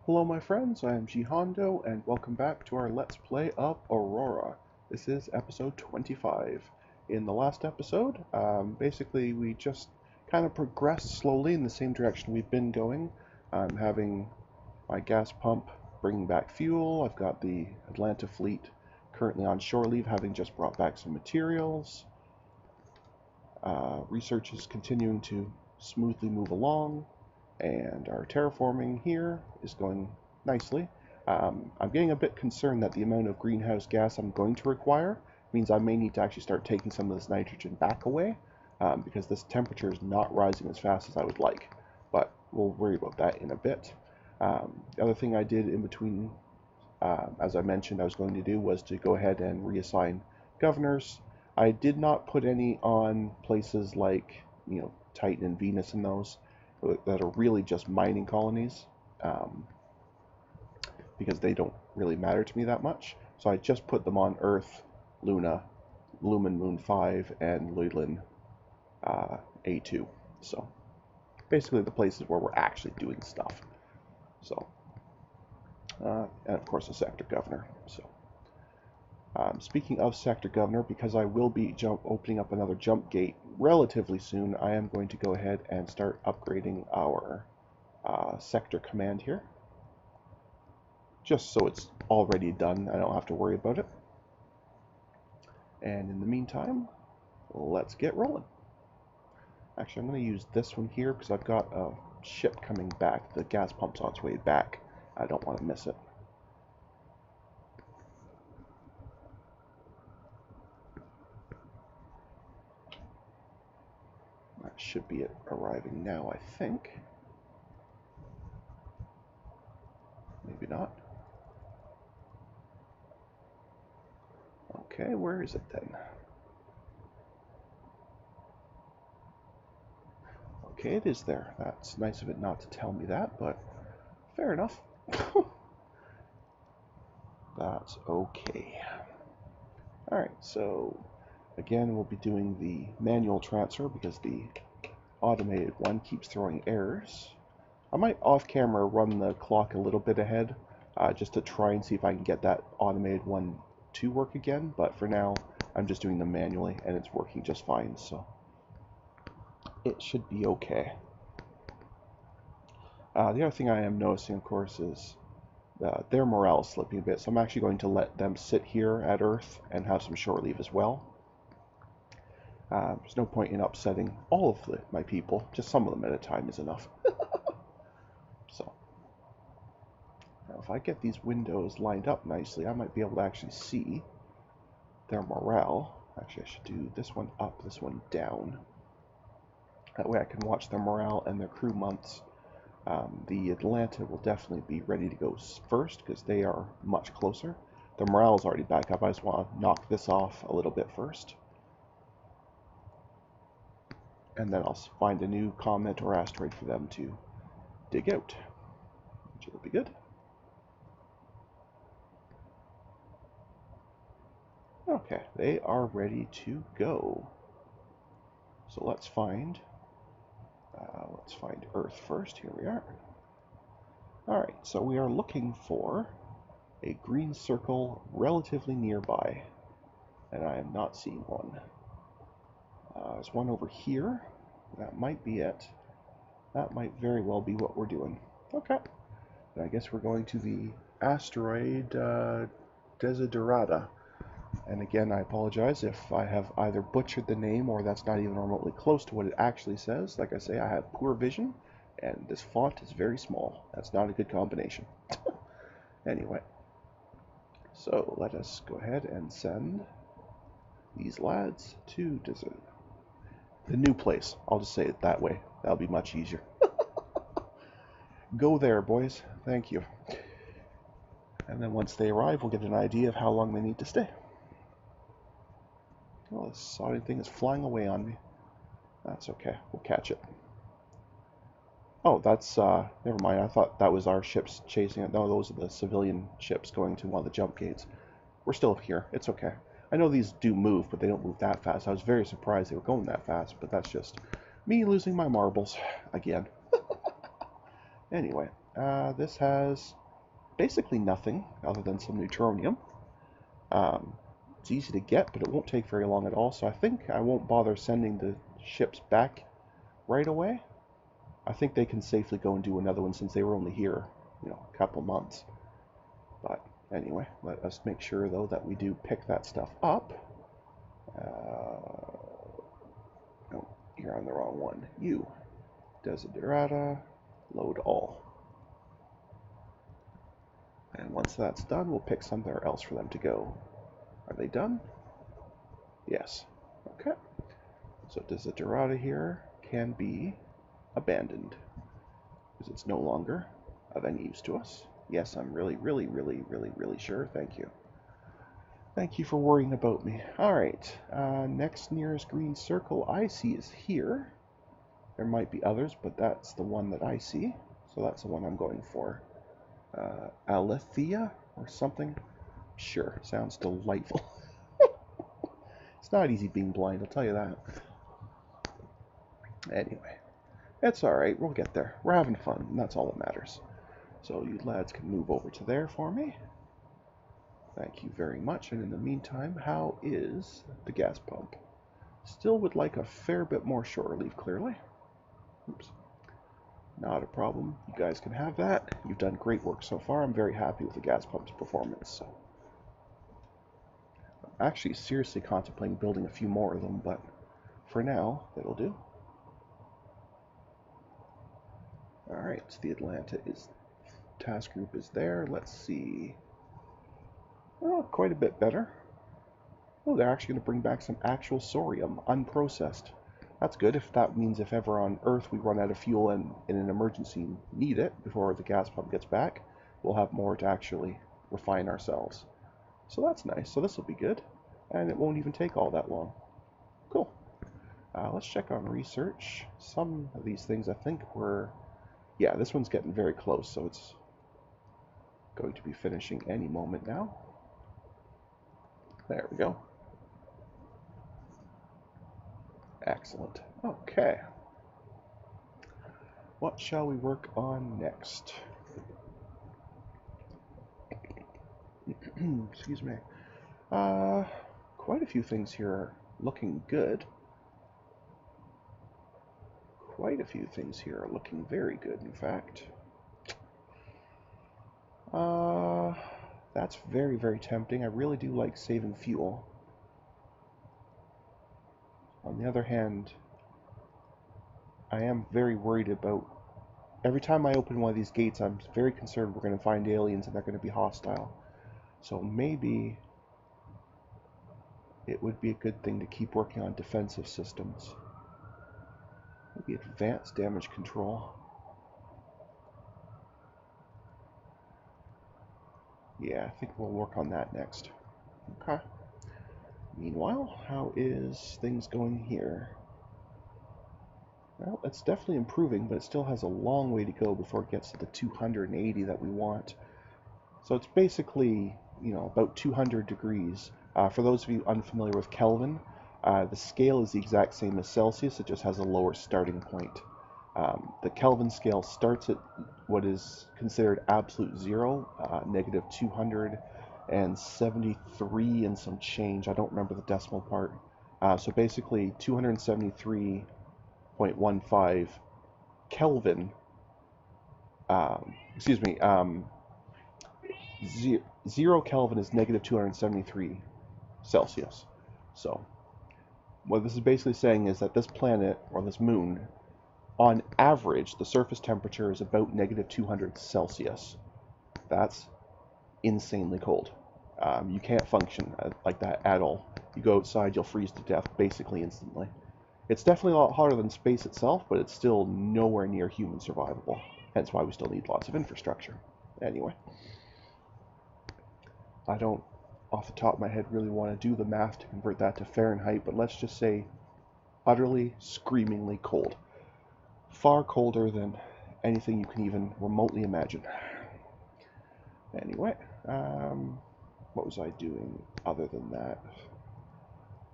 Hello my friends, I am Jihondo and welcome back to our Let's Play of Aurora. This is episode 25. In the last episode, basically we just kind of progressed slowly in the same direction we've been going. I'm having my gas pump bringing back fuel. I've got the Atlanta fleet currently on shore leave, having just brought back some materials. Research is continuing to smoothly move along. And our terraforming here is going nicely. I'm getting a bit concerned that the amount of greenhouse gas I'm going to require means I may need to actually start taking some of this nitrogen back away because this temperature is not rising as fast as I would like. But we'll worry about that in a bit. The other thing I did in between, as I mentioned I was going to do, was to go ahead and reassign governors. I did not put any on places like, Titan and Venus and those that are really just mining colonies, because they don't really matter to me that much. So I just put them on Earth, Luna, Luhman Moon 5, and Luhman A2. So basically the places where we're actually doing stuff. So, and of course a sector governor. So, speaking of sector governor, because I will be opening up another jump gate relatively soon, I am going to go ahead and start upgrading our sector command here, just so it's already done. I don't have to worry about it. And in the meantime, let's get rolling. Actually, I'm going to use this one here because I've got a ship coming back. The gas pump's on its way back. I don't want to miss it. That should be it arriving now, I think. Maybe not. Okay, where is it then? Okay, it is there. That's nice of it not to tell me that, but fair enough. That's okay. Alright, so again we'll be doing the manual transfer because the automated one keeps throwing errors. I might off camera run the clock a little bit ahead just to try and see if I can get that automated one to work again, but for now I'm just doing them manually and it's working just fine, so it should be okay. The other thing I am noticing, of course, is their morale is slipping a bit, so I'm actually going to let them sit here at Earth and have some shore leave as well. There's no point in upsetting all of my people, just some of them at a time is enough. So, now if I get these windows lined up nicely, I might be able to actually see their morale. Actually, I should do this one up, this one down. That way I can watch their morale and their crew months. The Atlanta will definitely be ready to go first because they are much closer. Their morale is already back up. I just want to knock this off a little bit first. And then I'll find a new comet or asteroid for them to dig out, which will be good. Okay, they are ready to go. So let's find Earth first. Here we are. Alright, so we are looking for a green circle relatively nearby, and I am not seeing one. There's one over here. That might be it. That might very well be what we're doing. Okay. And I guess we're going to the asteroid Desiderata. And again, I apologize if I have either butchered the name or that's not even remotely close to what it actually says. Like I say, I have poor vision, and this font is very small. That's not a good combination. Anyway, so let us go ahead and send these lads to the new place. I'll just say it that way. That'll be much easier. Go there, boys. Thank you. And then once they arrive, we'll get an idea of how long they need to stay. Oh, this sodding thing is flying away on me. That's okay. We'll catch it. Oh, that's, never mind. I thought that was our ships chasing it. No, those are the civilian ships going to one of the jump gates. We're still here. It's okay. I know these do move, but they don't move that fast. I was very surprised they were going that fast, but that's just me losing my marbles again. Anyway, this has basically nothing other than some neutronium. It's easy to get, but it won't take very long at all, so I think I won't bother sending the ships back right away. I think they can safely go and do another one since they were only here, a couple months. But anyway, let us make sure, though, that we do pick that stuff up. No, you're on the wrong one. You. Desiderata, load all. And once that's done, we'll pick somewhere else for them to go. Are they done? Yes. Okay. So Desiderata here can be abandoned because it's no longer of any use to us. Yes, I'm really sure. Thank you. Thank you for worrying about me. Alright, next nearest green circle I see is here. There might be others, but that's the one that I see. So that's the one I'm going for. Alethea or something? Sure, sounds delightful. It's not easy being blind, I'll tell you that. Anyway, it's alright, we'll get there. We're having fun, and that's all that matters. So you lads can move over to there for me. Thank you very much. And in the meantime, how is the gas pump? Still would like a fair bit more shore leave, clearly. Oops. Not a problem. You guys can have that. You've done great work so far. I'm very happy with the gas pump's performance. So, I'm actually seriously contemplating building a few more of them, but for now, that'll do. Alright, so the Atlanta task group is there. Let's see. Oh, quite a bit better. Oh, they're actually going to bring back some actual sorium, unprocessed. That's good. If that means if ever on Earth we run out of fuel and in an emergency need it before the gas pump gets back, we'll have more to actually refine ourselves. So that's nice. So this will be good. And it won't even take all that long. Cool. Let's check on research. Some of these things I think were... Yeah, this one's getting very close, so it's going to be finishing any moment now. There we go. Excellent. Okay. What shall we work on next? Excuse me. Quite a few things here are looking good. Quite a few things here are looking very good, in fact. That's very tempting. I really do like saving fuel. On the other hand, I am very worried about... Every time I open one of these gates, I'm very concerned we're going to find aliens and they're going to be hostile. So maybe it would be a good thing to keep working on defensive systems. Maybe advanced damage control. Yeah, I think we'll work on that next. Okay. Meanwhile, how is things going here? Well, it's definitely improving, but it still has a long way to go before it gets to the 280 that we want. So it's basically, about 200 degrees. For those of you unfamiliar with Kelvin, the scale is the exact same as Celsius, it just has a lower starting point. The Kelvin scale starts at what is considered absolute zero, negative 273 and some change. I don't remember the decimal part. So basically 273.15 Kelvin, excuse me, 0 Kelvin is negative 273 Celsius. So what this is basically saying is that this planet, or this moon, on average, the surface temperature is about negative 200 Celsius. That's insanely cold. You can't function like that at all. You go outside, you'll freeze to death basically instantly. It's definitely a lot hotter than space itself, but it's still nowhere near human survivable. Hence why we still need lots of infrastructure. Anyway. I don't, off the top of my head, really want to do the math to convert that to Fahrenheit, but let's just say utterly, screamingly cold. Far colder than anything you can even remotely imagine. Anyway, what was I doing other than that?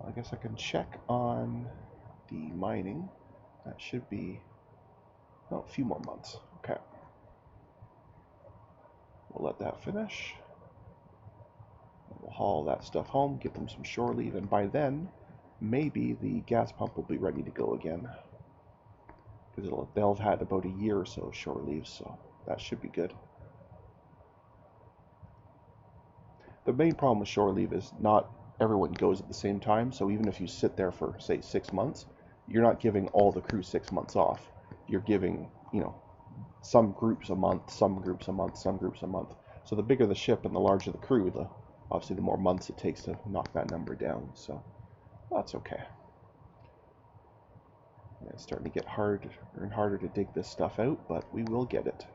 I guess I can check on the mining. That should be a few more months. Okay. We'll let that finish. We'll haul that stuff home, give them some shore leave, and by then, maybe the gas pump will be ready to go again. Because they'll have had about a year or so of shore leave, so that should be good. The main problem with shore leave is not everyone goes at the same time, so even if you sit there for, say, 6 months, you're not giving all the crew 6 months off. You're giving, some groups a month, some groups a month, some groups a month. So the bigger the ship and the larger the crew, obviously the more months it takes to knock that number down, so that's okay. Yeah, it's starting to get harder and harder to dig this stuff out, but we will get it.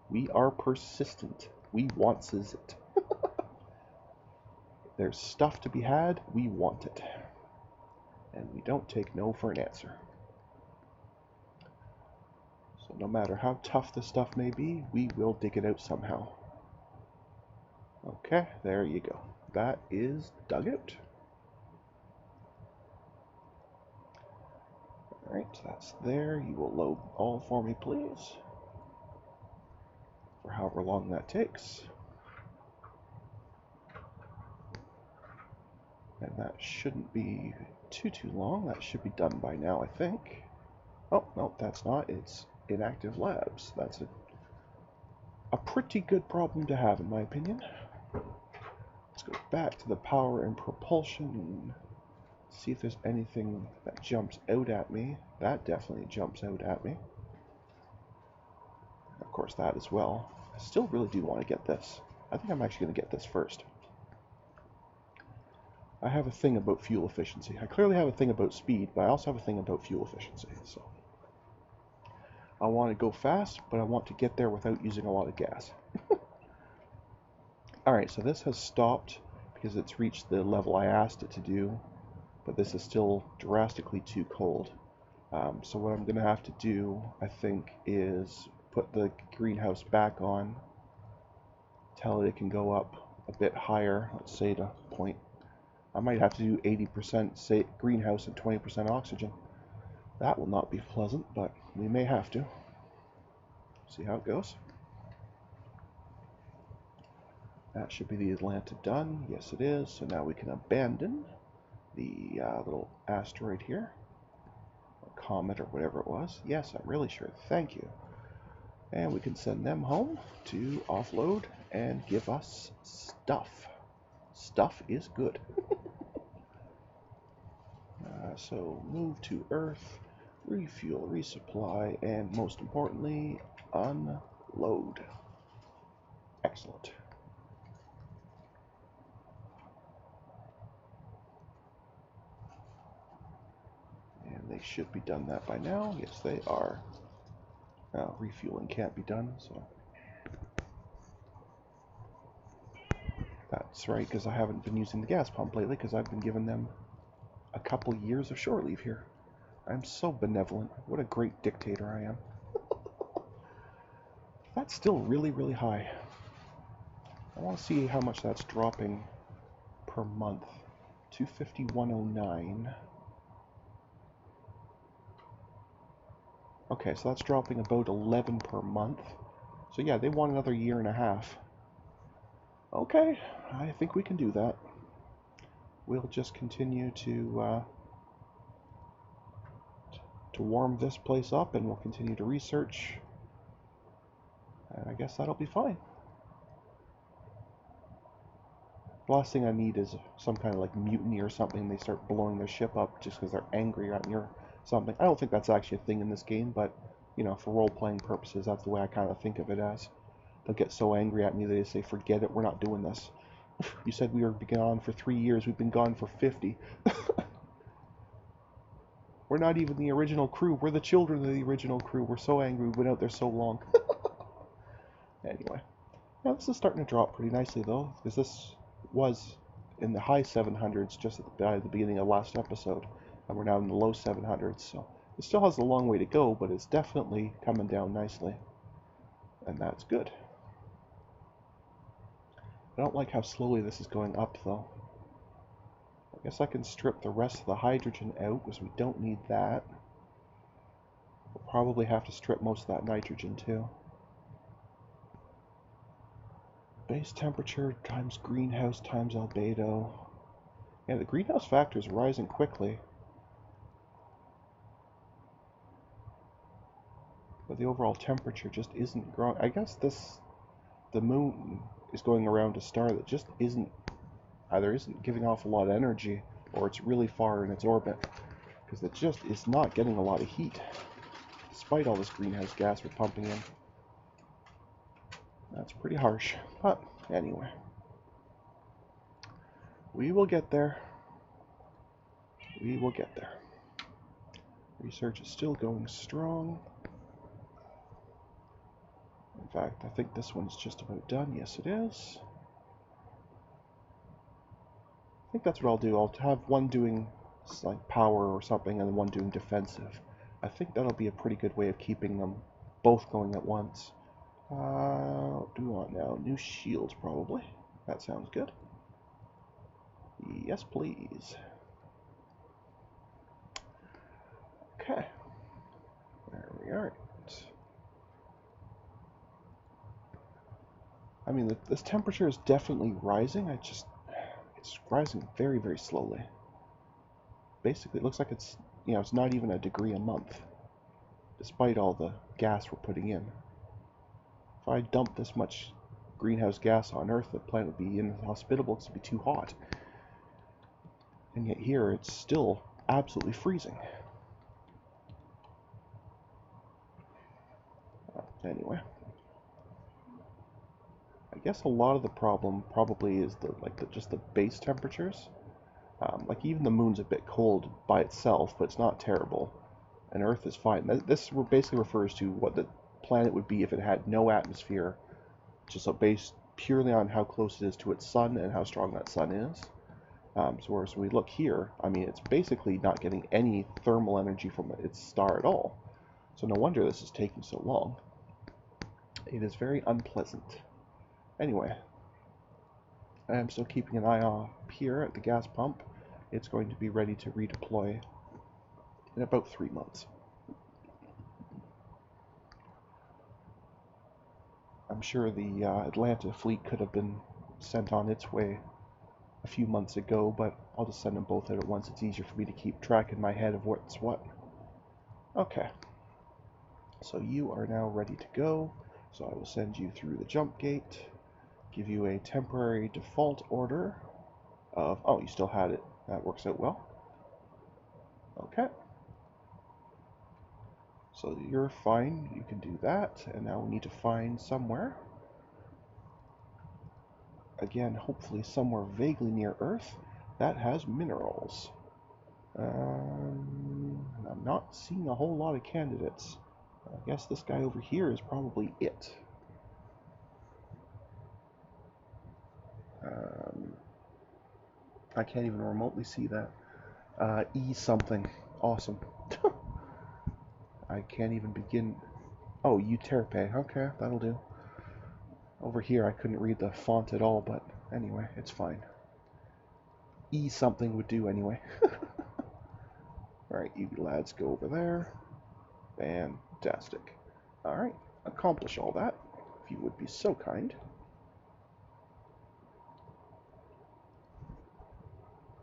We are persistent. We wants it. There's stuff to be had, we want it. And we don't take no for an answer. So no matter how tough the stuff may be, we will dig it out somehow. Okay, there you go. That is dug out. Alright, that's there. You will load all for me, please. For however long that takes. And that shouldn't be too long. That should be done by now, I think. Oh, no, that's not. It's inactive labs. That's a pretty good problem to have, in my opinion. Let's go back to the power and propulsion and see if there's anything that jumps out at me. That definitely jumps out at me. Of course, that as well. I still really do want to get this. I think I'm actually going to get this first. I have a thing about fuel efficiency. I clearly have a thing about speed, but I also have a thing about fuel efficiency. So I want to go fast, but I want to get there without using a lot of gas. Alright, so this has stopped because it's reached the level I asked it to do, but this is still drastically too cold. So what I'm going to have to do, I think, is put the greenhouse back on, tell it can go up a bit higher, let's say to point. I might have to do 80% say greenhouse and 20% oxygen. That will not be pleasant, but we may have to. See how it goes. That should be the Atlanta done. Yes, it is. So now we can abandon the little asteroid here. Or comet or whatever it was. Yes, I'm really sure. Thank you. And we can send them home to offload and give us stuff. Stuff is good. So move to Earth, refuel, resupply, and most importantly, unload. Excellent. And they should be done that by now. Yes, they are. Refueling can't be done, so that's right, because I haven't been using the gas pump lately, because I've been giving them a couple years of shore leave here. I'm so benevolent. What a great dictator I am. That's still really, really high. I want to see how much that's dropping per month. 251.09. Okay, so that's dropping about 11 per month. So yeah, they want another year and a half. Okay, I think we can do that. We'll just continue to warm this place up, and we'll continue to research. And I guess that'll be fine. The last thing I need is some kind of like mutiny or something. They start blowing their ship up just because they're angry at me or something. I don't think that's actually a thing in this game, but for role-playing purposes, that's the way I kind of think of it as. They'll get so angry at me that they say, forget it, we're not doing this. You said we were gone for 3 years, we've been gone for 50. We're not even the original crew, we're the children of the original crew. We're so angry, we've been out there so long. Anyway, yeah, this is starting to drop pretty nicely though, because this was in the high 700s just at the beginning of last episode, and we're now in the low 700s, so it still has a long way to go, but it's definitely coming down nicely, and that's good. I don't like how slowly this is going up though. I guess I can strip the rest of the hydrogen out because we don't need that. We'll probably have to strip most of that nitrogen too. base temperature times greenhouse times albedo. Yeah, the greenhouse factor is rising quickly. But the overall temperature just isn't growing. I guess the moon is going around a star that just either isn't giving off a lot of energy, or it's really far in its orbit, because it just is not getting a lot of heat, despite all this greenhouse gas we're pumping in. That's pretty harsh, but anyway. We will get there. We will get there. Research is still going strong. In fact, I think this one's just about done. Yes, it is. I think that's what I'll do. I'll have one doing like power or something, and one doing defensive. I think that'll be a pretty good way of keeping them both going at once. What do we want now? New shields, probably. That sounds good. Yes, please. Okay. There we are. I mean, this temperature is definitely rising. It's rising very, very slowly. Basically, it looks like it's not even a degree a month, despite all the gas we're putting in. If I dump this much greenhouse gas on Earth, the planet would be inhospitable because it would be too hot. And yet here, it's still absolutely freezing. Anyway, I guess a lot of the problem probably is just the base temperatures. Like even the moon's a bit cold by itself, but it's not terrible, and Earth is fine. This basically refers to what the planet would be if it had no atmosphere, just based purely on how close it is to its sun and how strong that sun is. So whereas we look here, I mean, it's basically not getting any thermal energy from its star at all. So no wonder this is taking so long. It is very unpleasant. Anyway, I am still keeping an eye up here at the gas pump. It's going to be ready to redeploy in about 3 months. I'm sure the Atlanta fleet could have been sent on its way a few months ago, but I'll just send them both out at once. It's easier for me to keep track in my head of what's what. Okay. So you are now ready to go. So I will send you through the jump gate, give you a temporary default order of, oh, you still had it. That works out well. Okay. So you're fine. You can do that. And now we need to find somewhere. Again, hopefully somewhere vaguely near Earth that has minerals. I'm not seeing a whole lot of candidates. I guess this guy over here is probably it. I can't even remotely see that. E something. Awesome. I can't even begin. Oh, Euterpe. Okay, that'll do. Over here, I couldn't read the font at all, but anyway, it's fine. E something would do anyway. Alright, you lads go over there. Fantastic. Alright, accomplish all that, if you would be so kind.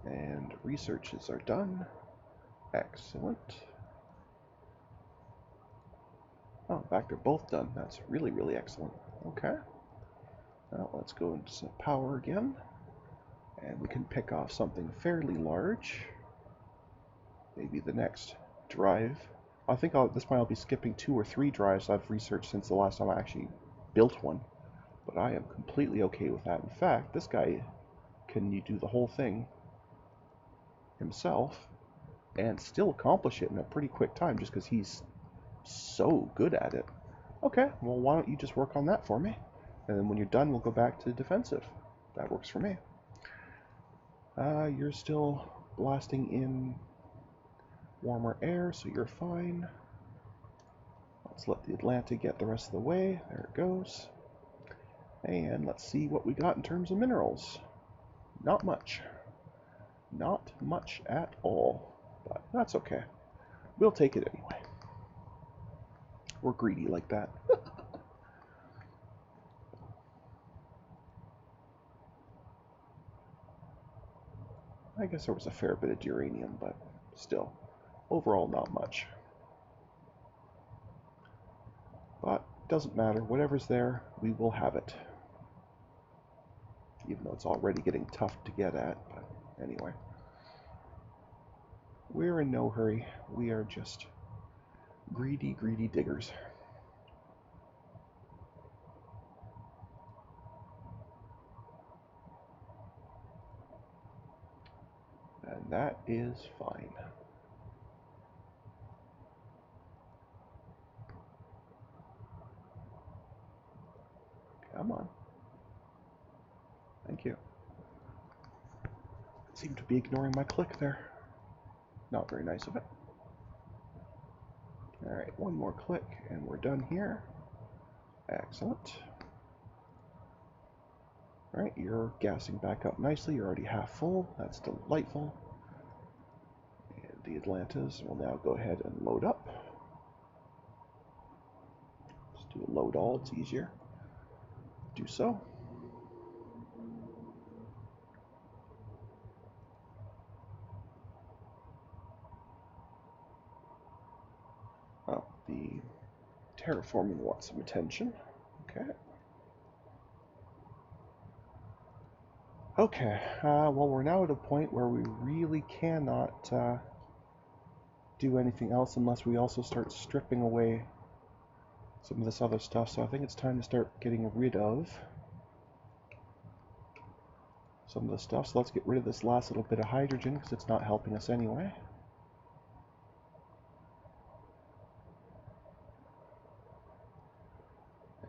And researches are done. Excellent. Oh, in fact, they're both done. That's really, really excellent. Okay. Now let's go into some power again. And we can pick off something fairly large. Maybe the next drive. I think this point I'll be skipping 2 or 3 drives I've researched since the last time I actually built one. But I am completely okay with that. In fact, this guy can do the whole thing himself and still accomplish it in a pretty quick time just because he's so good at it. Okay, well, why don't you just work on that for me? And then when you're done, we'll go back to defensive. That works for me. You're still blasting in warmer air, so you're fine. Let's let the Atlanta get the rest of the way. There it goes. And let's see what we got in terms of minerals. Not much. Not much at all. But that's okay. We'll take it anyway. We're greedy like that. I guess there was a fair bit of uranium, but still, overall not much. But doesn't matter, whatever's there, we will have it. Even though it's already getting tough to get at, but anyway. We're in no hurry, we are just greedy, greedy diggers. And that is fine. Come on. Thank you. Seem to be ignoring my click there. Not very nice of it. Alright, one more click and we're done here. Excellent. Alright, you're gassing back up nicely. You're already half full. That's delightful. And the Atlantas will now go ahead and load up. Let's do a load all, it's easier. Do so. Oh, the terraforming wants some attention. Okay. Okay, well, we're now at a point where we really cannot do anything else unless we also start stripping away some of this other stuff, so I think it's time to start getting rid of some of the stuff. So let's get rid of this last little bit of hydrogen because it's not helping us anyway.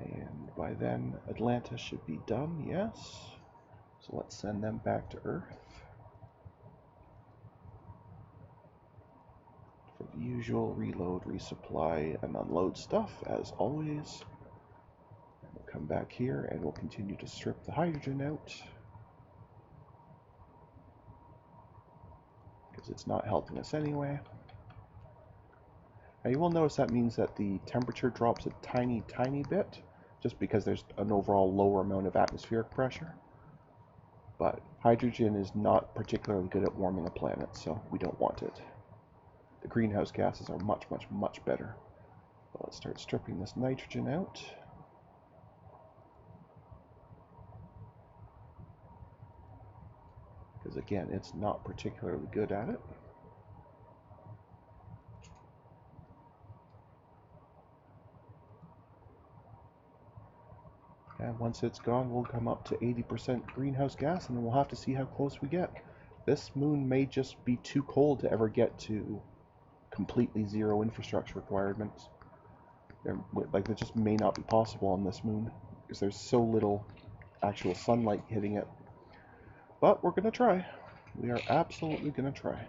And by then, Atlanta should be done, yes. So let's send them back to Earth for the usual reload, resupply, and unload stuff, as always. And we'll come back here and we'll continue to strip the hydrogen out because it's not helping us anyway. Now you will notice that means that the temperature drops a tiny, tiny bit, just because there's an overall lower amount of atmospheric pressure. But hydrogen is not particularly good at warming a planet, so we don't want it. The greenhouse gases are much, much, much better. But let's start stripping this nitrogen out. Because again, it's not particularly good at it. And once it's gone, we'll come up to 80% greenhouse gas, and then we'll have to see how close we get. This moon may just be too cold to ever get to completely zero infrastructure requirements. It just may not be possible on this moon, because there's so little actual sunlight hitting it. But we're going to try. We are absolutely going to try.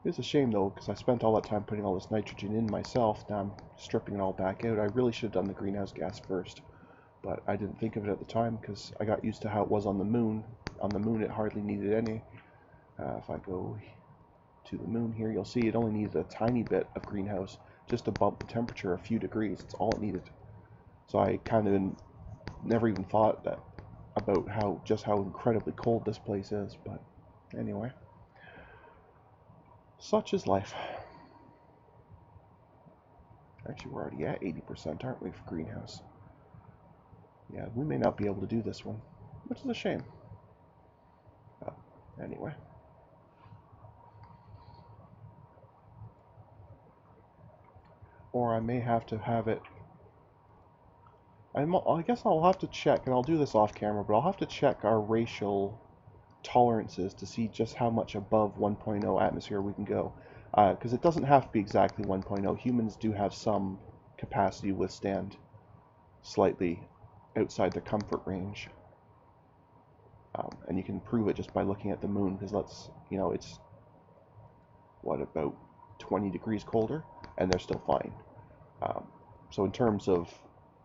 It's a shame though, because I spent all that time putting all this nitrogen in myself. Now I'm stripping it all back out. I really should have done the greenhouse gas first, but I didn't think of it at the time because I got used to how it was on the moon. On the moon it hardly needed any. If I go to the moon here, you'll see it only needed a tiny bit of greenhouse just to bump the temperature a few degrees. That's all it needed. So I kind of never even thought that about just how incredibly cold this place is, but anyway. Such is life. Actually, we're already at 80%, aren't we, for greenhouse? Yeah, we may not be able to do this one, which is a shame. Anyway. Or I may have to have it... I guess I'll have to check, and I'll do this off camera, but I'll have to check our racial tolerances to see just how much above 1.0 atmosphere we can go. Because it doesn't have to be exactly 1.0. Humans do have some capacity to withstand slightly outside the comfort range. And you can prove it just by looking at the moon, because it's, what, about 20 degrees colder, and they're still fine. So in terms of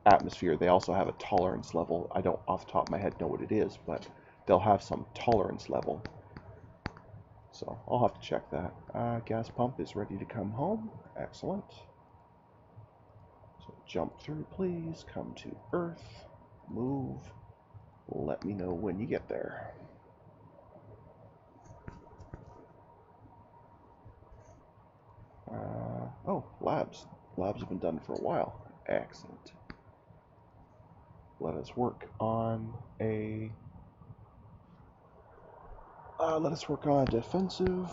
atmosphere, they also have a tolerance level. I don't off the top of my head know what it is, but they'll have some tolerance level. So I'll have to check that. Gas pump is ready to come home. Excellent. So jump through, please. Come to Earth. Move. Let me know when you get there. Oh, labs. Labs have been done for a while. Excellent. Let us work on a... let us work on defensive.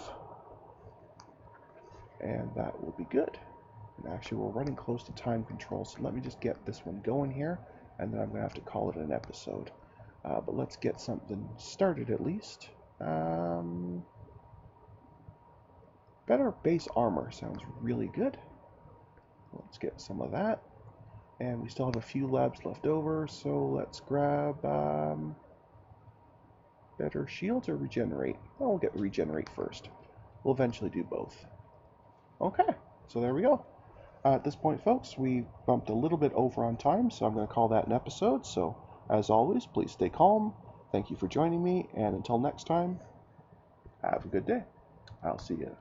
And that will be good. And actually, we're running close to time control, so let me just get this one going here, and then I'm going to have to call it an episode. But let's get something started at least. Better base armor sounds really good. Let's get some of that. And we still have a few labs left over, so let's grab better shields or regenerate. Well, we'll get regenerate first. We'll eventually do both. Okay, so there we go. At this point, folks, we bumped a little bit over on time, so I'm going to call that an episode. So, as always, please stay calm. Thank you for joining me, and until next time, have a good day. I'll see you.